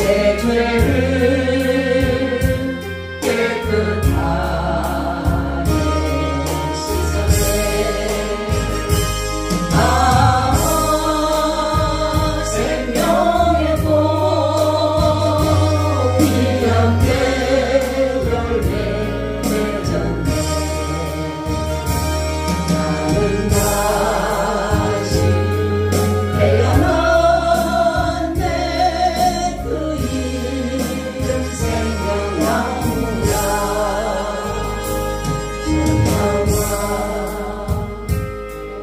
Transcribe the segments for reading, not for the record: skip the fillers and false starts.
내 죄를 깨끗하게 씻어내 생명의 꽃 피었네 열매 맺었네 나는 다시 태어났네 그 이름 생명나무라 천하와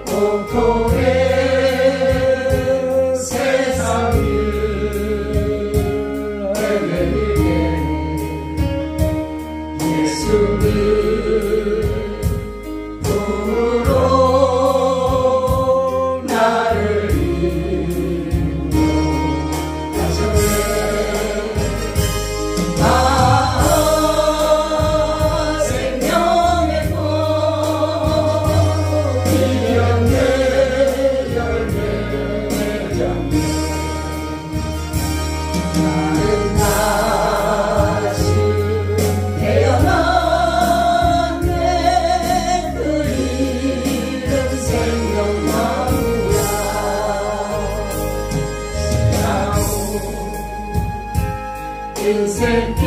공포의 세상을 헤매게 예수님 품으로 나를 인도하셨네 생명의 꽃 피었네 열매 맺었네 나는 다시 태어났네 그 이름 생명나무라 인생길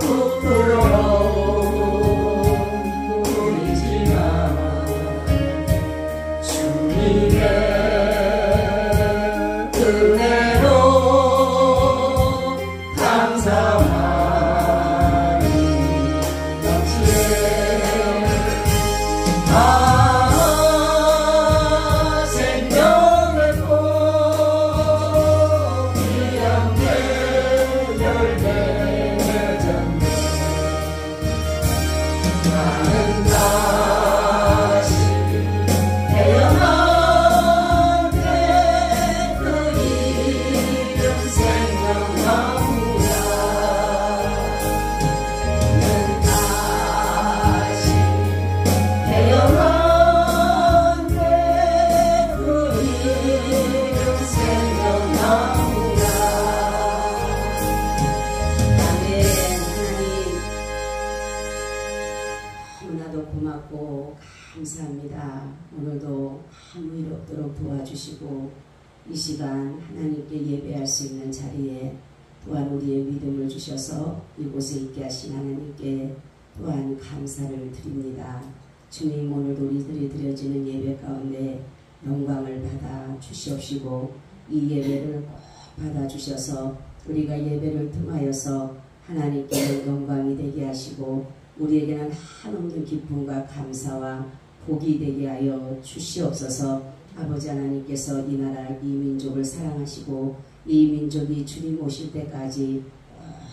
부끄러운 뿐이지만 주님의 은혜로 감사하니 넘치네 생명의 꽃 피었네 열매 맺었네 나는 다시 태어났네 그 이름 생명나무라 나는 다시 태어났네 그 이름 생명나무라 아멘. 하나님 너무나도 고맙고 감사합니다. 오늘도 아무 일 없도록 도와주시고 이 시간 하나님께 예배할 수 있는 자리에 또한 우리의 믿음을 주셔서 이곳에 있게 하신 하나님께 또한 감사를 드립니다. 주님 오늘도 우리들이 드려지는 예배 가운데 영광을 받아 주시옵시고 이 예배를 꼭 받아 주셔서 우리가 예배를 통하여서 하나님께 영광이 되게 하시고 우리에게는 한없는 기쁨과 감사와 복이 되게 하여 주시옵소서. 아버지 하나님께서 이 나라 이 민족을 사랑하시고 이 민족이 주님 오실 때까지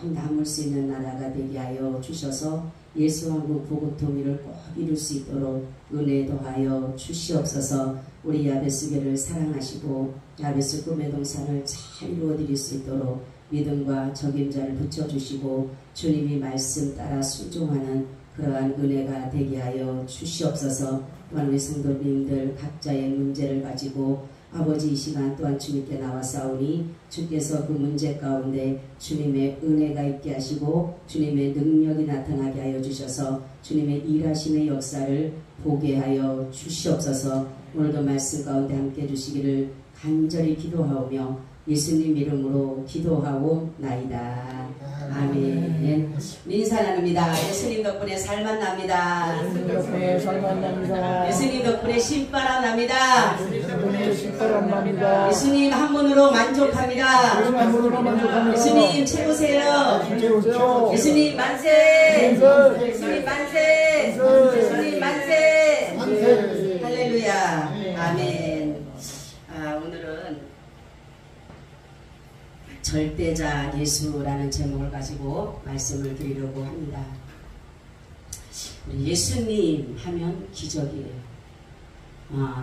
꼭 남을 수 있는 나라가 되게 하여 주셔서 예수왕국 복음 통일을 꼭 이룰 수 있도록 은혜 더하여 주시옵소서. 우리 야베스교를 사랑하시고 야베스 꿈의 동산을 잘 이루어드릴 수 있도록 믿음과 적임자를 붙여주시고 주님이 말씀 따라 순종하는 그러한 은혜가 되게 하여 주시옵소서. 또한 우리 성도님들 각자의 문제를 가지고 아버지 이 시간 또한 주님께 나와싸우니 주께서 그 문제 가운데 주님의 은혜가 있게 하시고 주님의 능력이 나타나게 하여 주셔서 주님의 일하심의 역사를 보게 하여 주시옵소서. 오늘도 말씀 가운데 함께 해주시기를 간절히 기도하오며 예수님 이름으로 기도하오나이다. 아멘. 민사 나눕니다. 예수님 덕분에 살만 납니다. 예수님 덕분에 살만 납니다. 예수님 덕분에 신바람 납니다. 예수님 덕분에 신바람 납니다. 예수님 한 분으로 만족합니다. 예수님 한 분으로 만족합니다. 예수님 최고세요. 최고죠. 예수님 만세. 예수님 만세. 예수님 만세. 할렐루야. 아멘. 오늘은 절대자 예수라는 제목을 가지고 말씀을 드리려고 합니다. 예수님 하면 기적이에요.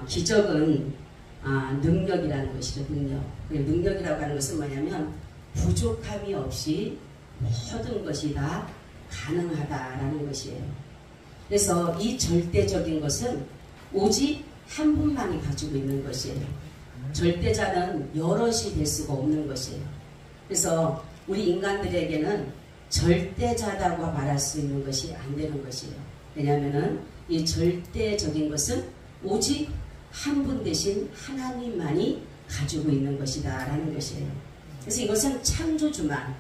기적은 능력이라는 것이죠. 능력이라고 하는 것은 뭐냐면 부족함이 없이 모든 것이 다 가능하다라는 것이에요. 그래서 이 절대적인 것은 오직 한 분만이 가지고 있는 것이에요. 절대자는 여럿이 될 수가 없는 것이에요. 그래서 우리 인간들에게는 절대자라고 말할 수 있는 것이 안 되는 것이에요. 왜냐하면 이 절대적인 것은 오직 한 분 대신 하나님만이 가지고 있는 것이다 라는 것이에요. 그래서 이것은 창조주만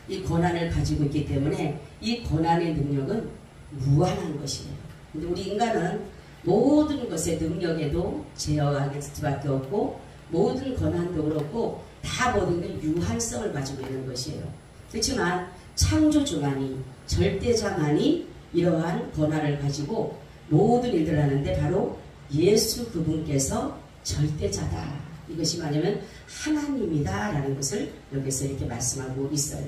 이 권한을 가지고 있기 때문에 이 권한의 능력은 무한한 것이에요. 근데 우리 인간은 모든 것의 능력에도 제어할 수밖에 없고 모든 권한도 그렇고 다 모든 게 유한성을 가지고 있는 것이에요. 그렇지만 창조주만이 절대자만이 이러한 권한을 가지고 모든 일들을 하는데 바로 예수 그분께서 절대자다. 이것이 뭐냐면 하나님이다 라는 것을 여기서 이렇게 말씀하고 있어요.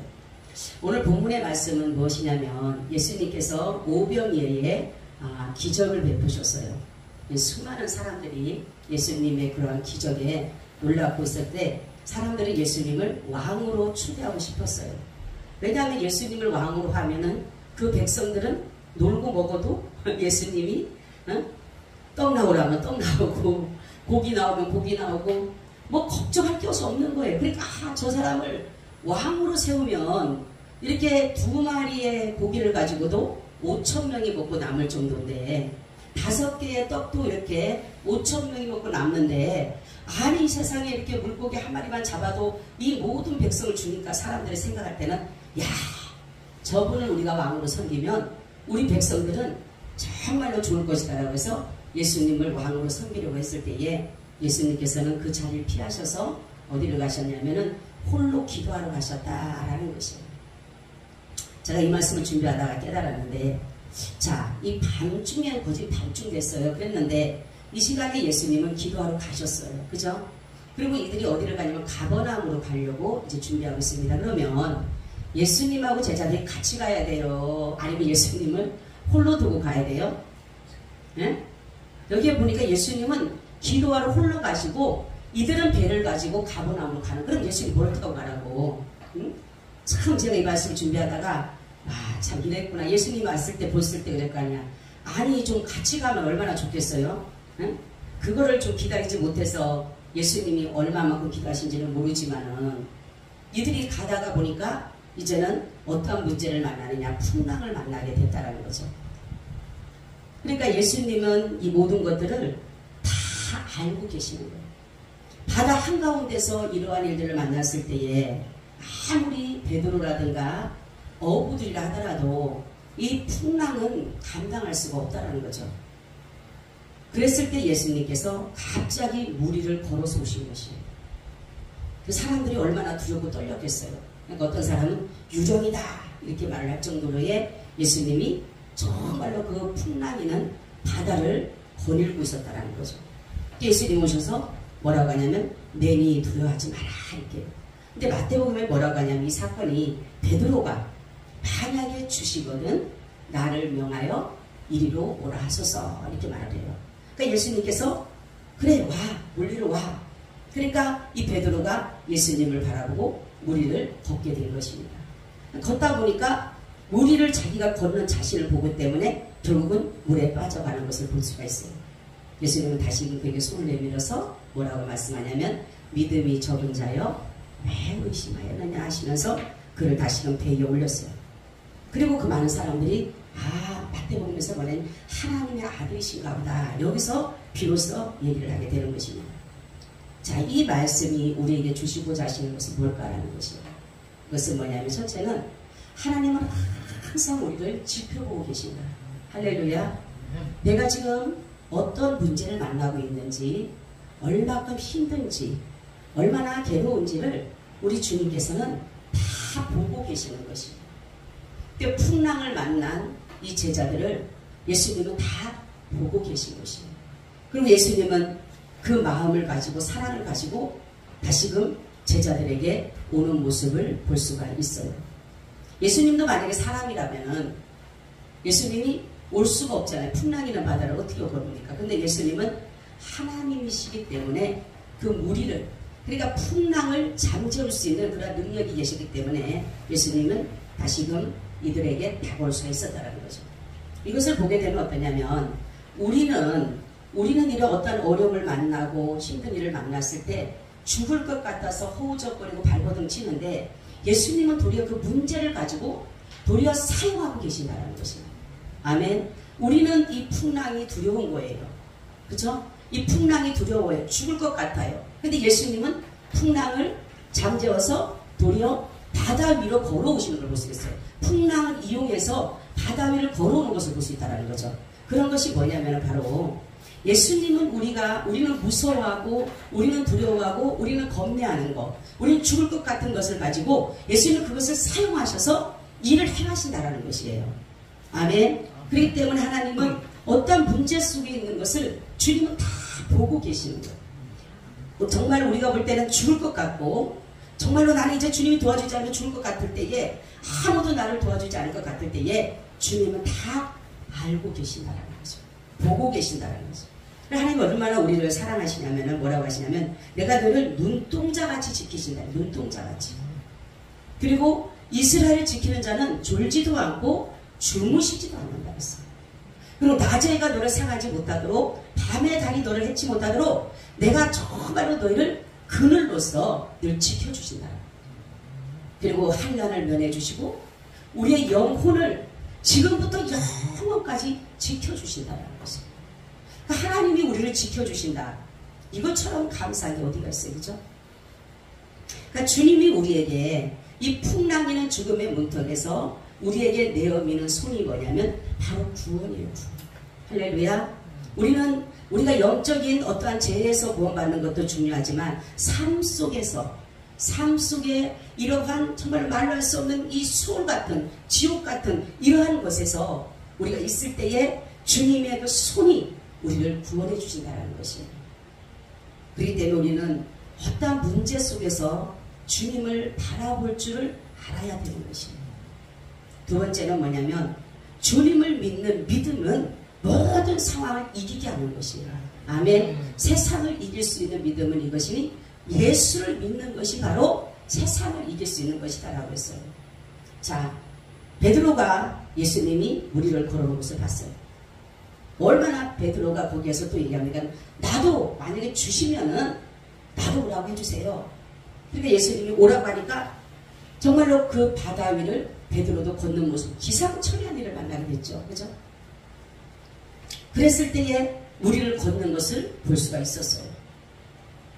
오늘 본문의 말씀은 무엇이냐면 예수님께서 오병이어에 기적을 베푸셨어요. 수많은 사람들이 예수님의 그러한 기적에 놀랍고 있을 때 사람들이 예수님을 왕으로 추대하고 싶었어요. 왜냐하면 예수님을 왕으로 하면은 그 백성들은 놀고 먹어도 예수님이 떡 나오라면 떡 나오고 고기 나오면 고기 나오고 뭐 걱정할 게 없는 거예요. 그러니까 저 사람을 왕으로 세우면 이렇게 2마리의 고기를 가지고도 5,000명이 먹고 남을 정도인데 5개의 떡도 이렇게 5,000명이 먹고 남는데 아니 이 세상에 이렇게 물고기 한 마리만 잡아도 이 모든 백성을 주니까 사람들이 생각할 때는 야 저분을 우리가 왕으로 섬기면 우리 백성들은 정말로 좋을 것이다 라고 해서 예수님을 왕으로 섬기려고 했을 때에 예수님께서는 그 자리를 피하셔서 어디를 가셨냐면은 홀로 기도하러 가셨다라는 것이에요. 제가 이 말씀을 준비하다가 깨달았는데 자, 이 밤중에 거의 밤중 됐어요. 그랬는데 이 시간에 예수님은 기도하러 가셨어요. 그죠? 그리고 이들이 어디를 가냐면 가버나움으로 가려고 이제 준비하고 있습니다. 그러면 예수님하고 제자들이 같이 가야 돼요? 아니면 예수님을 홀로 두고 가야 돼요? 예? 여기에 보니까 예수님은 기도하러 홀로 가시고 이들은 배를 가지고 가버나움으로 가는. 그럼 예수님이 뭘 타고 가라고? 응? 참 제가 이 말씀을 준비하다가 참 이랬구나. 예수님 왔을 때 봤을 때 그럴 거 아니야. 아니 좀 같이 가면 얼마나 좋겠어요? 응? 그거를 좀 기다리지 못해서 예수님이 얼마만큼 기도하신지는 모르지만은 이들이 가다가 보니까 이제는 어떠한 문제를 만나느냐 풍랑을 만나게 됐다라는 거죠. 그러니까 예수님은 이 모든 것들을 다 알고 계시는 거예요. 바다 한가운데서 이러한 일들을 만났을 때에 아무리 베드로라든가 어부들이라 하더라도 이 풍랑은 감당할 수가 없다는 거죠. 그랬을 때 예수님께서 갑자기 무리를 걸어서 오신 것이에요. 그 사람들이 얼마나 두렵고 떨렸겠어요. 그러니까 어떤 사람은 유령이다 이렇게 말을 할 정도로의 예수님이 정말로 그 풍랑이는 바다를 거닐고 있었다는 거죠. 예수님 오셔서 뭐라고 하냐면 내니 두려워하지 마라 이렇게. 근데 마태복음에 뭐라고 하냐면 이 사건이 베드로가 만약에 주시거든 나를 명하여 이리로 오라 하소서 이렇게 말을 해요. 그러니까 예수님께서 그래 와 물리로 와. 그러니까 이 베드로가 예수님을 바라보고 무리를 걷게 된 것입니다. 걷다 보니까 무리를 자기가 걷는 자신을 보기 때문에 결국은 물에 빠져가는 것을 볼 수가 있어요. 예수님은 다시 그에게 손을 내밀어서 뭐라고 말씀하냐면 믿음이 적은 자여 왜 의심하였느냐 하시면서 그를 다시금 배에 올렸어요. 그리고 그 많은 사람들이 마태복음에서 말하는 하나님의 아들이신가 보다. 여기서 비로소 얘기를 하게 되는 것입니다. 자, 이 말씀이 우리에게 주시고자 하시는 것은 뭘까라는 것이에요. 그것은 뭐냐면 첫째는 하나님은 항상 우리를 지켜보고 계신다. 할렐루야. 내가 지금 어떤 문제를 만나고 있는지 얼마큼 힘든지 얼마나 괴로운지를 우리 주님께서는 다 보고 계시는 것입니다. 그 풍랑을 만난 이 제자들을 예수님은 다 보고 계신 것입니다. 그리고 예수님은 그 마음을 가지고 사랑을 가지고 다시금 제자들에게 오는 모습을 볼 수가 있어요. 예수님도 만약에 사람이라면 예수님이 올 수가 없잖아요. 풍랑이나 바다를 어떻게 걸습니까? 근데 예수님은 하나님이시기 때문에 그 무리를 그러니까 풍랑을 잠재울 수 있는 그런 능력이 계시기 때문에 예수님은 다시금 이들에게 다가올 수가 있었다는 거죠. 이것을 보게 되면 어떠냐면 우리는 우리는 이런 어떤 어려움을 만나고 힘든 일을 만났을 때 죽을 것 같아서 허우적거리고 발버둥 치는데 예수님은 도리어 그 문제를 가지고 도리어 사용하고 계신다는 것입니다. 아멘. 우리는 이 풍랑이 두려운 거예요. 그렇죠? 이 풍랑이 두려워요. 죽을 것 같아요. 근데 예수님은 풍랑을 잠재워서 도리어 바다 위로 걸어오시는 걸 볼 수 있어요. 풍랑을 이용해서 바다 위를 걸어오는 것을 볼 수 있다는 거죠. 그런 것이 뭐냐면 바로 예수님은 우리는 무서워하고 우리는 두려워하고 우리는 겁내하는 것, 우리는 죽을 것 같은 것을 가지고 예수님은 그것을 사용하셔서 일을 행하신다라는 것이에요. 아멘. 그렇기 때문에 하나님은 어떤 문제 속에 있는 것을 주님은 다 보고 계시는 거예요. 정말 우리가 볼 때는 죽을 것 같고 정말로 나는 이제 주님이 도와주지 않으면 죽을 것 같을 때에 아무도 나를 도와주지 않을 것 같을 때에 주님은 다 알고 계신다는 거죠. 보고 계신다는 거죠. 하나님은 얼마나 우리를 사랑하시냐면 뭐라고 하시냐면 내가 너를 눈동자같이 지키신다. 눈동자같이. 그리고 이스라엘을 지키는 자는 졸지도 않고 주무시지도 않는다 했어요. 그리고 낮에가 너를 상하지 못하도록 밤에 달이 너를 해치 못하도록 내가 정말로 너희를 그늘로서 늘 지켜주신다. 그리고 환난을 면해주시고 우리의 영혼을 지금부터 영원까지 지켜주신다는 것입니다. 그러니까 하나님이 우리를 지켜주신다. 이것처럼 감사한 게 어디가 있어요. 그죠? 그러니까 주님이 우리에게 이 풍랑이는 죽음의 문턱에서 우리에게 내어미는 손이 뭐냐면 바로 구원이에요. 할렐루야. 우리가 영적인 어떠한 재해에서 구원받는 것도 중요하지만 삶 속에 이러한 정말 말로 할 수 없는 이 수월 같은 지옥 같은 이러한 곳에서 우리가 있을 때에 주님의 그 손이 우리를 구원해 주신다는 것이에요. 그렇기 때문에 우리는 어떠한 문제 속에서 주님을 바라볼 줄을 알아야 되는 것이에요. 두 번째는 뭐냐면 주님을 믿는 믿음은 모든 상황을 이기게 하는 것이에요. 아멘. 세상을 이길 수 있는 믿음은 이것이니 예수를 믿는 것이 바로 세상을 이길 수 있는 것이다 라고 했어요. 자, 베드로가 예수님이 무리를 걸어오는 것을 봤어요. 얼마나 베드로가 거기에서 또 얘기합니까? 나도 만약에 주시면은 나도 오라고 해주세요. 그러니까 예수님이 오라고 하니까 정말로 그 바다 위를 베드로도 걷는 모습, 기상천외한 일을 만나게 됐죠. 그죠? 그랬을 때에 무리를 걷는 것을 볼 수가 있었어요.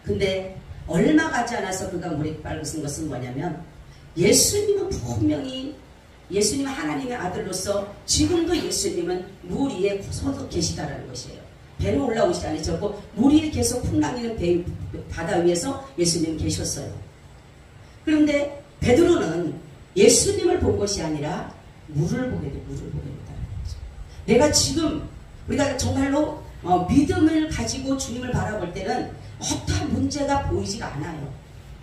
근데 얼마 가지 않아서 그가 물에 빨간 것은 뭐냐면 예수님은 분명히 예수님은 하나님의 아들로서 지금도 예수님은 물 위에 서서 계시다라는 것이에요. 배는 올라오지 않으셨고 물 위에 계속 풍랑이는 바다 위에서 예수님은 계셨어요. 그런데 베드로는 예수님을 본 것이 아니라 물을 보게 됐다는 거죠. 내가 지금 우리가 정말로 믿음을 가지고 주님을 바라볼 때는 어떠한 문제가 보이지가 않아요.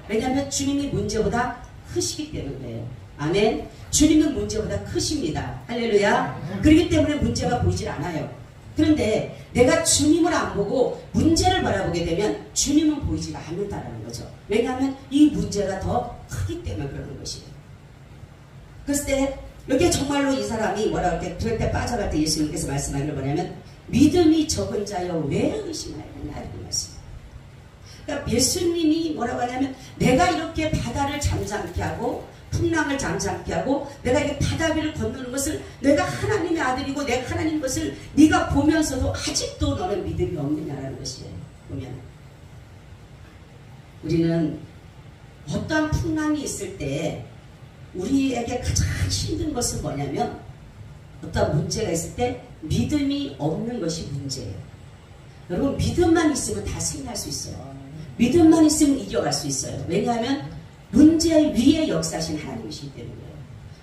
왜냐하면 주님이 문제보다 크시기 때문에요. 아멘. 주님은 문제보다 크십니다. 할렐루야. 그렇기 때문에 문제가 보이질 않아요. 그런데 내가 주님을 안 보고 문제를 바라보게 되면 주님은 보이지가 않는다는 거죠. 왜냐하면 이 문제가 더 크기 때문에 그러는 것이에요. 그랬을 때 여기에 정말로 이 사람이 뭐라고 할 때 그럴 때 빠져갈 때 예수님께서 말씀하기를 뭐냐면 믿음이 적은 자여 왜 의심하였느냐 이렇게 말씀. 그러니까 예수님이 뭐라고 하냐면 내가 이렇게 바다를 잠잠케 하고 풍랑을 잠잠케 하고 내가 이렇게 바다 위를 건너는 것을 내가 하나님의 아들이고 내가 하나님 것을 네가 보면서도 아직도 너는 믿음이 없느냐라는 것이에요. 보면 우리는 어떠한 풍랑이 있을 때 우리에게 가장 힘든 것은 뭐냐면 어떤 문제가 있을 때 믿음이 없는 것이 문제예요. 여러분 믿음만 있으면 다 승리할 수 있어요. 믿음만 있으면 이겨갈 수 있어요. 왜냐하면 문제 위에 역사하신 하나님이시기 때문에요.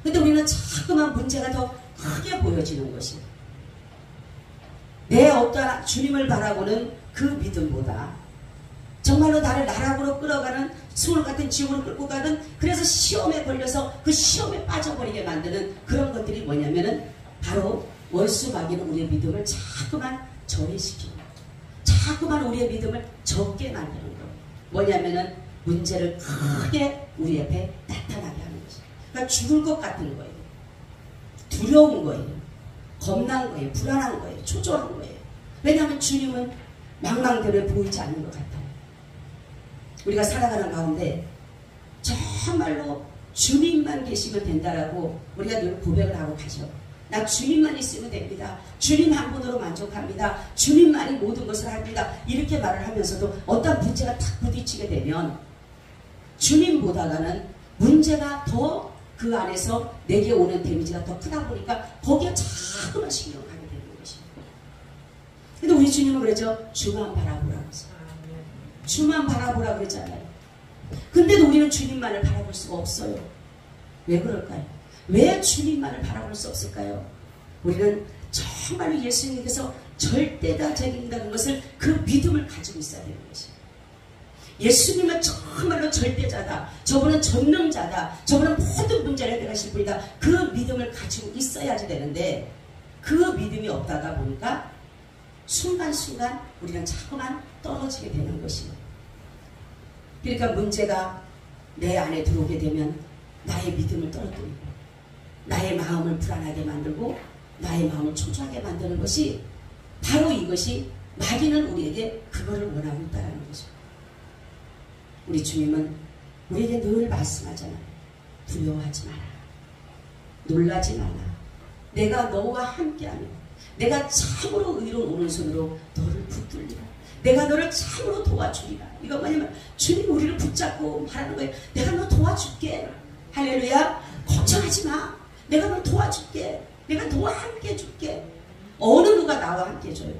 근데 우리는 자꾸만 문제가 더 크게 보여지는 것이에요. 내 어떠한 주님을 바라보는 그 믿음보다 정말로 나를 나락으로 끌어가는 수월 같은 지옥으로 끌고 가든 그래서 시험에 걸려서 그 시험에 빠져버리게 만드는 그런 것들이 뭐냐면은 바로 월수마귀는 우리의 믿음을 자꾸만 저해시키고 자꾸만 우리의 믿음을 적게 만드는 거예요. 뭐냐면은 문제를 크게 우리 앞에 나타나게 하는 것이에요. 그러니까 죽을 것 같은 거예요. 두려운 거예요. 겁난 거예요. 불안한 거예요. 초조한 거예요. 왜냐하면 주님은 망망대로에 보이지 않는 것 같아요. 우리가 살아가는 가운데 정말로 주님만 계시면 된다라고 우리가 늘 고백을 하고 가죠. 나 주님만 있으면 됩니다. 주님 한 분으로 만족합니다. 주님만이 모든 것을 합니다. 이렇게 말을 하면서도 어떤 문제가 탁 부딪히게 되면 주님보다는 문제가 더 그 안에서 내게 오는 데미지가 더 크다 보니까 거기에 자꾸만 신경을 가게 되는 것입니다. 근데 우리 주님은 그러죠. 주만 바라보라고 했어요. 주만 바라보라고 그랬잖아요. 근데도 우리는 주님만을 바라볼 수가 없어요. 왜 그럴까요? 왜 주님만을 바라볼 수 없을까요? 우리는 정말로 예수님께서 절대자적인다는 것을 그 믿음을 가지고 있어야 되는 것이에요. 예수님은 정말로 절대자다. 저분은 전능자다. 저분은 모든 문제를 해결하실 분이다. 그 믿음을 가지고 있어야지 되는데 그 믿음이 없다가 보니까 순간순간 우리는 자꾸만 떨어지게 되는 것이에요. 그러니까 문제가 내 안에 들어오게 되면 나의 믿음을 떨어뜨리고 나의 마음을 불안하게 만들고 나의 마음을 초조하게 만드는 것이 바로 이것이 마귀는 우리에게 그거를 원하고 있다는 것이죠. 우리 주님은 우리에게 늘 말씀하잖아요. 두려워하지 마라. 놀라지 마라. 내가 너와 함께하며 내가 참으로 의로운 오른손으로 너를 붙들리라. 내가 너를 참으로 도와주리라. 이거 뭐냐면 주님 우리를 붙잡고 말하는 거예요. 내가 너 도와줄게. 할렐루야. 걱정하지 마. 내가 너 도와줄게. 내가 너와 함께 해줄게. 어느 누가 나와 함께 해줘요?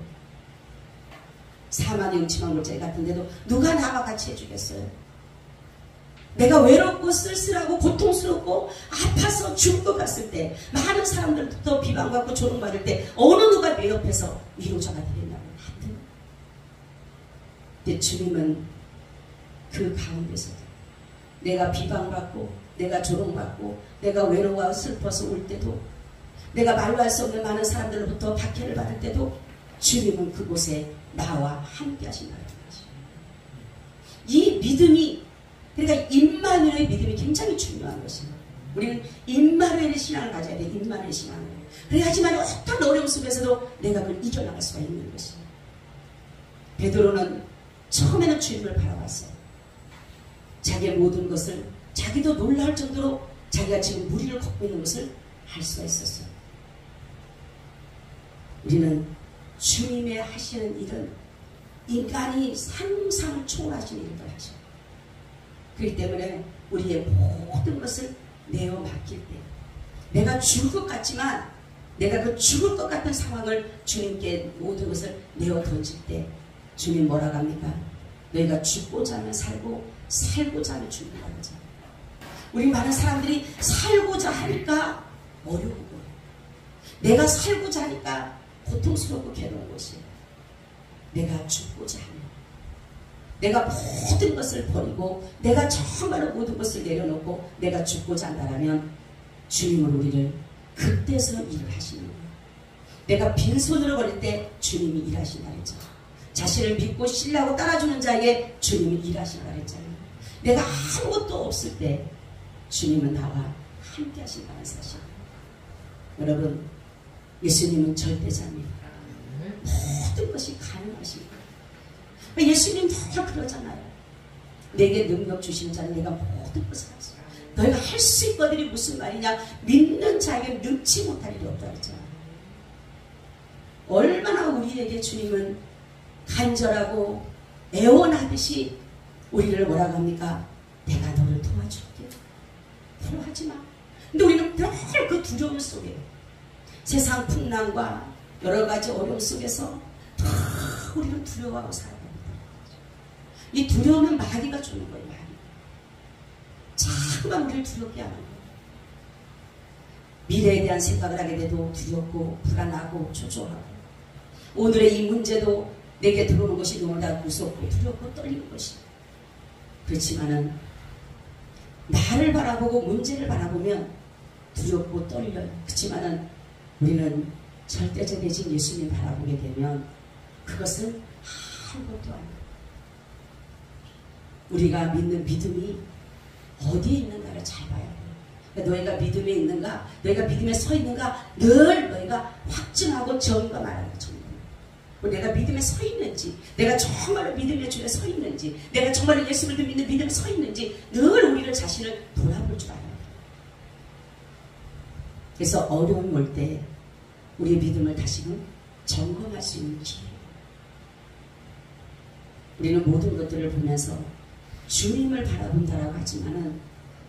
사망의 음침한 골짜기 같은데도 누가 나와 같이 해주겠어요? 내가 외롭고 쓸쓸하고 고통스럽고 아파서 죽을 것 같을 때 많은 사람들부터 비방받고 조롱받을 때 어느 누가 내 옆에서 위로자가 되겠냐고. 안 돼요. 근데 주님은 그 가운데서 내가 비방받고 내가 조롱받고 내가 외로워 슬퍼서 올 때도 내가 말로 할 수 없는 많은 사람들로부터 박해를 받을 때도 주님은 그곳에 나와 함께 하신다는 것이죠. 이 믿음이 그러니까 임마누엘의 믿음이 굉장히 중요한 것입니다. 우리는 임마누엘의 신앙을 가져야 돼. 임마누엘의 신앙을. 그래야지만 어떤 어려움 속에서도 내가 그걸 이겨나갈 수가 있는 것입니다. 베드로는 처음에는 주님을 바라봤어요. 자기의 모든 것을 자기도 놀랄 정도로 자기가 지금 무리를 걷고 있는 것을 알 수가 있었어요. 우리는 주님의 하시는 일은 인간이 상상을 초월하시는 일을 하죠. 그렇기 때문에 우리의 모든 것을 내어 맡길 때 내가 죽을 것 같지만 내가 그 죽을 것 같은 상황을 주님께 모든 것을 내어 던질 때 주님 뭐라고 합니까? 너희가 죽고자 하면 살고 살고자 하면 죽는다고 하잖아요. 우리 많은 사람들이 살고자 하니까 어려운 거예요. 내가 살고자 하니까 고통스럽고 괴로운 것이에요. 내가 죽고자 하면 내가 모든 것을 버리고 내가 정말로 모든 것을 내려놓고 내가 죽고자 한다면 주님은 우리를 그때서 일을 하시는 거예요. 내가 빈손으로 걸릴 때 주님이 일하신다 그랬잖아요. 자신을 믿고 신뢰하고 따라주는 자에게 주님이 일하신다 그랬잖아요. 내가 아무것도 없을 때 주님은 나와 함께 하신다는 사실. 여러분, 예수님은 절대자입니다. 모든 것이 가능하십니다. 예수님 다 그러잖아요. 내게 능력 주신 자는 내가 모든 것을 하죠. 너희가 할 수 있거든이 무슨 말이냐? 믿는 자에게 능치 못할 일이 없다 그랬잖아요. 얼마나 우리에게 주님은 간절하고 애원하듯이 우리를 뭐라고 합니까? 내가 너를 도와줄게. 두려워하지 마. 근데 우리는 늘 그 두려움 속에 세상 풍랑과 여러 가지 어려움 속에서 다 우리는 두려워하고 살아갑니다. 이 두려움은 마귀가 주는 거예요. 마귀. 자꾸만 우리를 두렵게 하는 거예요. 미래에 대한 생각을 하게 돼도 두렵고 불안하고 초조하고 오늘의 이 문제도 내게 들어오는 것이 너무나 무섭고 두렵고 떨리는 것이에요. 그렇지만은 나를 바라보고 문제를 바라보면 두렵고 떨려요. 그렇지만은 우리는 절대적이신 예수님 바라보게 되면 그것은 아무것도 아니에요. 우리가 믿는 믿음이 어디에 있는가를 잘 봐야 돼요. 그러니까 너희가 믿음에 있는가, 너희가 믿음에 서 있는가 늘 너희가 확증하고 점검하라는 거죠. 내가 믿음에 서 있는지, 내가 정말로 믿음의 줄에 서 있는지, 내가 정말로 예수를 믿는 믿음에 서 있는지 늘 우리를 자신을 돌아볼 줄 알아요. 그래서 어려움 올 때 우리의 믿음을 다시금 점검할 수 있는 기회예요. 우리는 모든 것들을 보면서 주님을 바라본다라고 하지만은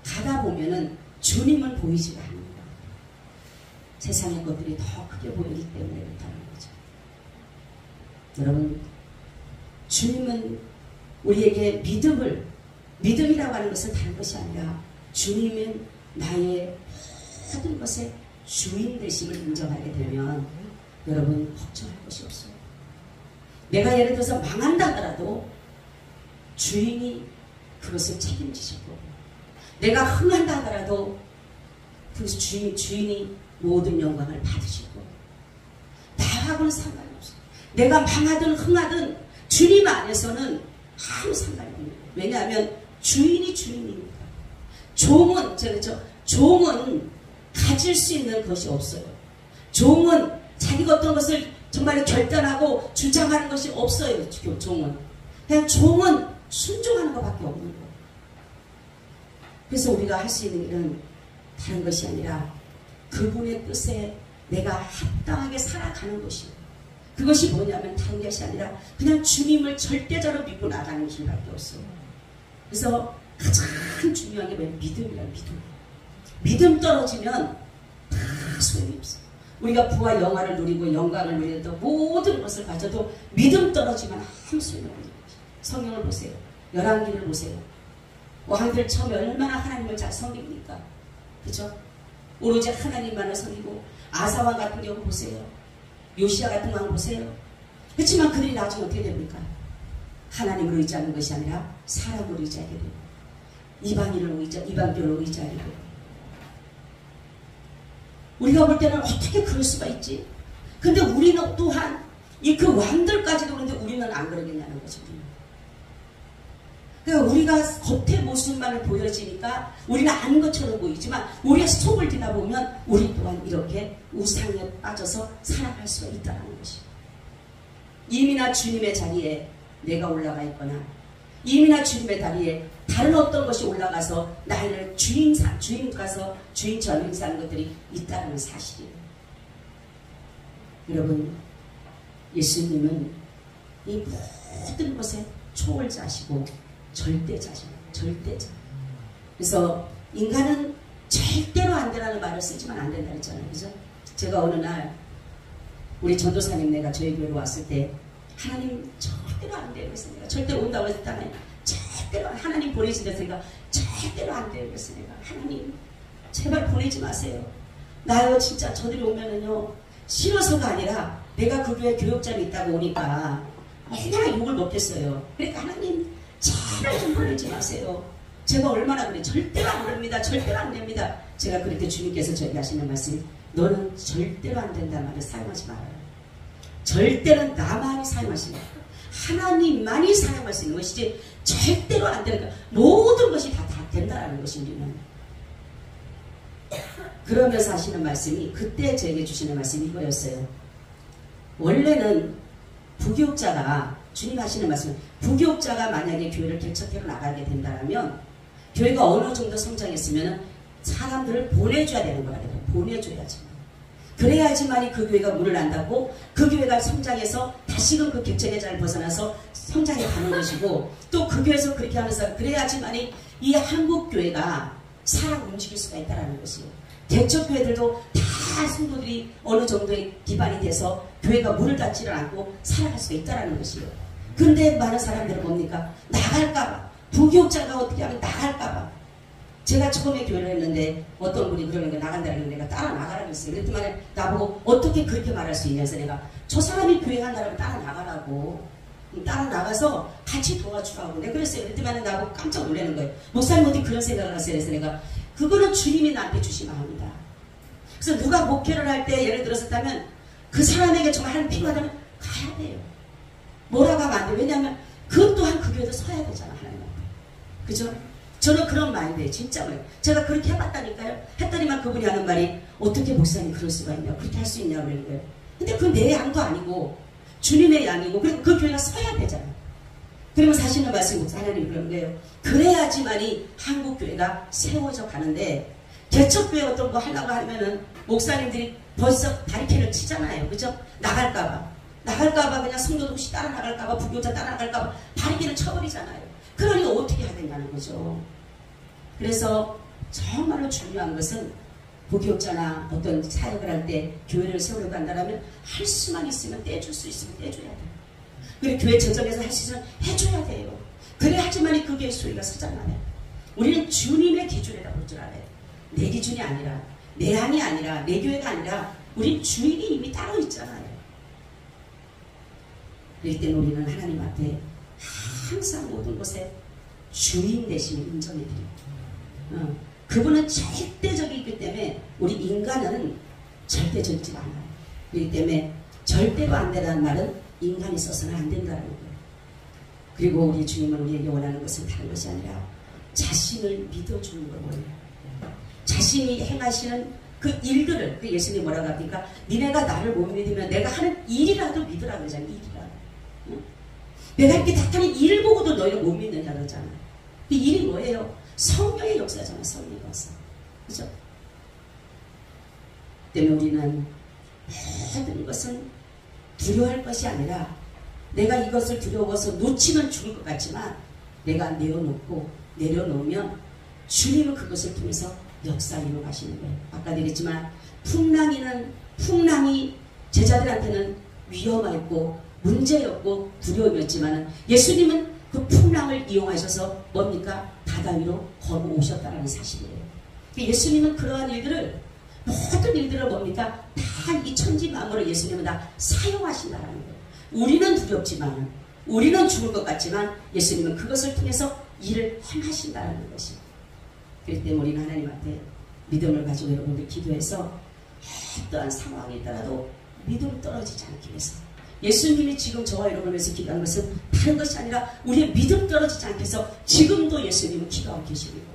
가다 보면은 주님은 보이지가 않는 거예요. 세상의 것들이 더 크게 보이기 때문에 그렇다는 거죠. 여러분, 주님은 우리에게 믿음이라고 하는 것은 다른 것이 아니라 주님은 나의 모든 것의 주인 되심을 인정하게 되면 여러분 걱정할 것이 없어요. 내가 예를 들어서 망한다 하더라도 주인이 그것을 책임지실 거고, 내가 흥한다 하더라도 그것을 주인이 모든 영광을 받으실 거고, 나하고는 상관이 없어요. 내가 망하든 흥하든 주님 안에서는 아무 상관이 없는 거예요. 왜냐하면 주인이 주인이니까. 종은 가질 수 있는 것이 없어요. 종은 자기가 어떤 것을 정말 결단하고 주장하는 것이 없어요. 종은 종은 순종하는 것밖에 없는 거예요. 그래서 우리가 할 수 있는 일은 다른 것이 아니라 그분의 뜻에 내가 합당하게 살아가는 것이에요. 그것이 뭐냐면 다른 것이 아니라 그냥 주님을 절대적으로 믿고 나가는 길밖에 없어요. 그래서 가장 중요한 게 뭐예요? 믿음이란 믿음 떨어지면 다 소용이 없어요. 우리가 부와 영화를 누리고 영광을 누리도 모든 것을 가져도 믿음 떨어지면 아무 소용이 없는 거죠. 성경을 보세요. 열왕기를 보세요. 왕들 처음에 얼마나 하나님을 잘 섬깁니까? 그죠? 오로지 하나님만을 섬기고, 아사왕 같은 경우 보세요. 요시야 같은 왕 보세요. 그렇지만 그들이 나중에 어떻게 됩니까? 하나님을 의지하는 것이 아니라 사람을 의지하게 되고, 이방교를 의지하게 되고. 우리가 볼 때는 어떻게 그럴 수가 있지? 근데 우리는 또한 그 왕들까지도 그런데 우리는 안 그러겠냐는 거죠. 그러니까 우리가 겉의 모습만을 보여지니까 우리는 아는 것처럼 보이지만 우리의 속을 뒤다보면 우리 또한 이렇게 우상에 빠져서 살아갈 수가 있다는 것이에요. 이미나 주님의 자리에 내가 올라가 있거나 이미나 주님의 자리에 다른 어떤 것이 올라가서 나를 주인 가서 주인처럼 행사하는 것들이 있다는 사실이에요. 여러분, 예수님은 이 모든 것에 초월자시고 절대자십니다. 절대자. 그래서 인간은 절대로 안 되라는 말을 쓰지만 안 된다 했잖아요. 그죠? 제가 어느 날 우리 전도사님네가 저희 교회로 왔을 때 하나님 절대로 안 돼요. 그래서 내가 절대로 온다고 했잖아요. 절대로 하나님 보내지 그래서 내가 절대로 안 돼요. 그래서 내가 하나님 제발 보내지 마세요. 나요 진짜 저들이 오면은요 싫어서가 아니라 내가 그 교회 교육자로 있다고 오니까 얼마나 욕을 먹겠어요. 그러니까 하나님 제발 좀 보내지 마세요. 제가 얼마나 그래. 절대로 안 됩니다. 절대로 안 됩니다. 제가 그럴 때 주님께서 저에게 하시는 말씀이 너는 절대로 안 된다는 말을 사용하지 말아요. 절대는 나만이 사용하시는 거예요. 하나님만이 사용할 수 있는 것이지 절대로 안 되는 거예요. 모든 것이 다 된다라는 것이 우리는. 그러면서 하시는 말씀이 그때 저에게 주시는 말씀이 이거였어요. 원래는 부교육자가 주님 하시는 말씀, 부교육자가 만약에 교회를 개척해로 나가게 된다면 교회가 어느 정도 성장했으면 사람들을 보내줘야 되는 거라 그래요. 보내줘야지. 그래야지만이 그 교회가 문을 안닫고 그 교회가 성장해서 다시금 그 객체의 자를 벗어나서 성장해 가는 것이고 또 그 교회에서 그렇게 하면서 그래야지만이 이 한국 교회가 살아 움직일 수가 있다는 것이에요. 개척교회들도 다 성도들이 어느 정도의 기반이 돼서 교회가 문을 닫지를 않고 살아갈 수가 있다는 것이에요. 그런데 많은 사람들은 뭡니까? 나갈까봐. 부교육자가 어떻게 하면 나갈까봐. 제가 처음에 교회를 했는데 어떤 분이 그러는 거예요. 나간다는 내가 따라 나가라고 했어요. 그랬더니 나보고 어떻게 그렇게 말할 수 있냐서 내가 저 사람이 교회 한다면 따라 나가라고. 따라 나가서 같이 도와주라고. 내가 그랬어요. 그랬더니 나보고 깜짝 놀라는 거예요. 목사님 어떻게 그런 생각을 하세요? 그래서 내가 그거는 주님이 나한테 주신 마음이다. 그래서 누가 목회를 할 때 예를 들었었다면 그 사람에게 정말 하나님 필요하다면 가야 돼요. 뭐라고 하면 안 돼요. 왜냐하면 그 또한 그 교회도 서야 되잖아. 하나님 앞에. 그죠? 저는 그런 마인드예요. 진짜로요. 제가 그렇게 해봤다니까요. 했더니만 그분이 하는 말이 어떻게 목사님 그럴 수가 있냐. 그렇게 할 수 있냐고 그러는 거예요. 근데 그건 내 양도 아니고 주님의 양이고 그리고 그 교회가 서야 되잖아요. 그러면 사실은 말씀 하나님 그런 거예요. 그래야지만이 한국 교회가 세워져 가는데 개척교회 어떤 거 하려고 하면은 목사님들이 벌써 바리케를 치잖아요. 그죠? 나갈까봐 그냥 성도도 혹시 따라 나갈까봐 부교자 따라 나갈까봐 바리케를 쳐버리잖아요. 그러니까 어떻게 해야 되냐는 거죠. 그래서 정말로 중요한 것은 부교자나 어떤 사역을 할 때 교회를 세우려고 한다면 할 수만 있으면 떼줄 수 있으면 떼줘야 돼요. 그리고 교회 전적에서 할 수 있으면 해줘야 돼요. 그래야지만이 그 교회 소리가 서잖아요. 우리는 주님의 기준이라고 볼 줄 알아요. 내 기준이 아니라 내 안이 아니라 내 교회가 아니라 우리 주인이 이미 따로 있잖아요. 그럴 때는 우리는 하나님 앞에 항상 모든 것에 주인 대신에 인정해드립니다. 그분은 절대적이기 때문에 우리 인간은 절대적이지 않아요. 그렇기 때문에 절대로 안 된다는 말은 인간이 써서는 안 된다는 거예요. 그리고 우리 주님은 우리에게 원하는 것은 다른 것이 아니라 자신을 믿어주는 걸 원해요. 자신이 행하시는 그 일들을, 그 예수님이 뭐라고 합니까? 니네가 나를 못 믿으면 내가 하는 일이라도 믿으라 그러잖아요. 일이라도. 응? 내가 이렇게 나타낸 일을 보고도 너희를 못 믿느냐 그러잖아요. 그 일이 뭐예요? 성령의 역사잖아요. 성령의 역사. 그죠? 때문에 우리는 모든 것은 두려워할 것이 아니라 내가 이것을 두려워서 놓치면 죽을 것 같지만 내가 내려놓으면 주님은 그것을 통해서 역사를 이루어 가시는 거예요. 아까 얘기했지만 풍랑이 제자들한테는 위험했고 문제였고 두려움이었지만 예수님은 그 풍랑을 이용하셔서 뭡니까? 바다 위로 걸어오셨다는 사실이에요. 예수님은 그러한 일들을 모든 일들을 뭡니까? 다 이 천지만물을 예수님은 다 사용하신다는 거예요. 우리는 두렵지만 우리는 죽을 것 같지만 예수님은 그것을 통해서 일을 행하신다는 것이에요. 그럴 때 우리는 하나님 앞에 믿음을 가지고 여러분들 기도해서 어떠한 상황에 있더라도 믿음 떨어지지 않기 위해서 예수님이 지금 저와 여러분을 위해서 기도하는 것은 다른 것이 아니라 우리의 믿음 떨어지지 않게 해서 지금도 예수님은 기도하고 계시는 거예요.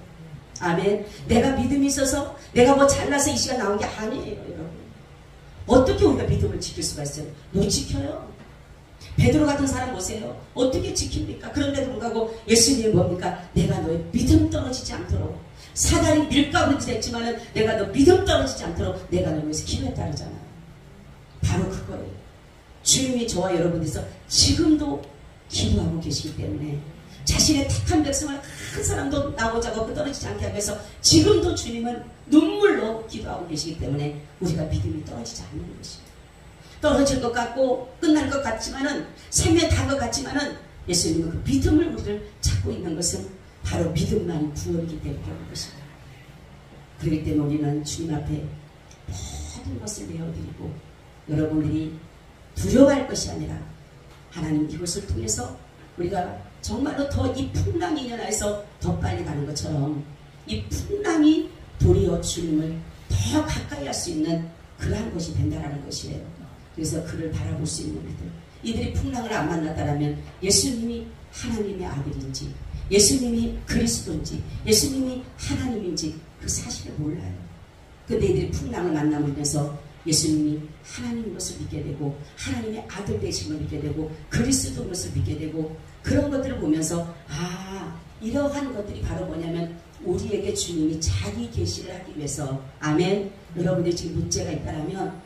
아멘. 내가 믿음이 있어서 내가 뭐 잘나서 이 시간 나온 게 아니에요. 여러분. 어떻게 우리가 믿음을 지킬 수가 있어요? 못 지켜요. 베드로 같은 사람 보세요. 어떻게 지킵니까? 그런데도 불구하고 예수님이 뭡니까? 내가 너의 믿음 떨어지지 않도록 사단이 밀가 부르지 했지만은 내가 너 믿음 떨어지지 않도록 내가 너를 위해서 기도했다 그러잖아요. 바로 그거예요. 주님이 저와 여러분께서 지금도 기도하고 계시기 때문에 자신의 택한 백성을 한 사람도 나오자고 떨어지지 않게 하기 위해서 지금도 주님은 눈물로 기도하고 계시기 때문에 우리가 믿음이 떨어지지 않는 것입니다. 떨어질 것 같고 끝날 것 같지만은 생명이 단 것 같지만은 예수님은 그 믿음을 우리를 찾고 있는 것은 바로 믿음만이 구원이기 때문에 그런 것입니다. 그렇기 때문에 우리는 주님 앞에 모든 것을 내어드리고 여러분들이 두려워할 것이 아니라 하나님 이것을 통해서 우리가 정말로 더 이 풍랑이 인연하여서 더 빨리 가는 것처럼 이 풍랑이 도리어 주님을 더 가까이 할 수 있는 그러한 것이 된다는 것이에요. 그래서 그를 바라볼 수 있는 이들이 풍랑을 안 만났다면 예수님이 하나님의 아들인지 예수님이 그리스도인지 예수님이 하나님인지 그 사실을 몰라요. 근데 이들이 풍랑을 만나면서 예수님이 하나님인 것을 믿게 되고 하나님의 아들 되심을 믿게 되고 그리스도인 것을 믿게 되고 그런 것들을 보면서 이러한 것들이 바로 뭐냐면 우리에게 주님이 자기 계시를 하기 위해서 아멘. 여러분들이 지금 문제가 있다면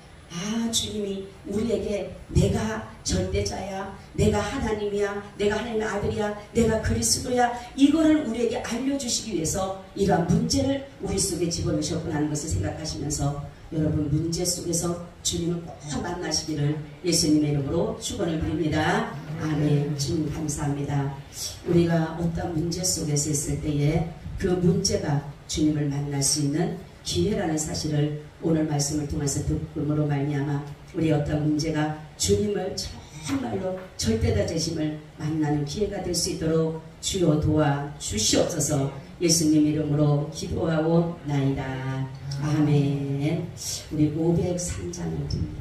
주님이 우리에게 내가 절대자야, 내가 하나님이야, 내가 하나님의 아들이야, 내가 그리스도야, 이거를 우리에게 알려주시기 위해서 이러한 문제를 우리 속에 집어넣으셨구나 하는 것을 생각하시면서 여러분 문제 속에서 주님을 꼭 만나시기를 예수님의 이름으로 축원을 드립니다. 아멘. 주님 감사합니다. 우리가 어떤 문제 속에서 있을 때에 그 문제가 주님을 만날 수 있는 기회라는 사실을 오늘 말씀을 통해서 듣음으로 말미암아 우리 어떤 문제가 주님을 정말로 절대다 되심을 만나는 기회가 될 수 있도록 주여 도와 주시옵소서. 예수님 이름으로 기도하오 나이다. 아멘. 우리 503장을 듭니다.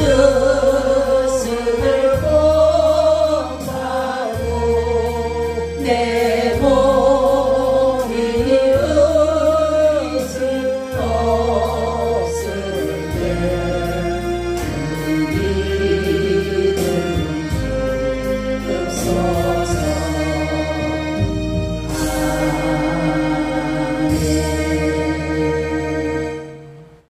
여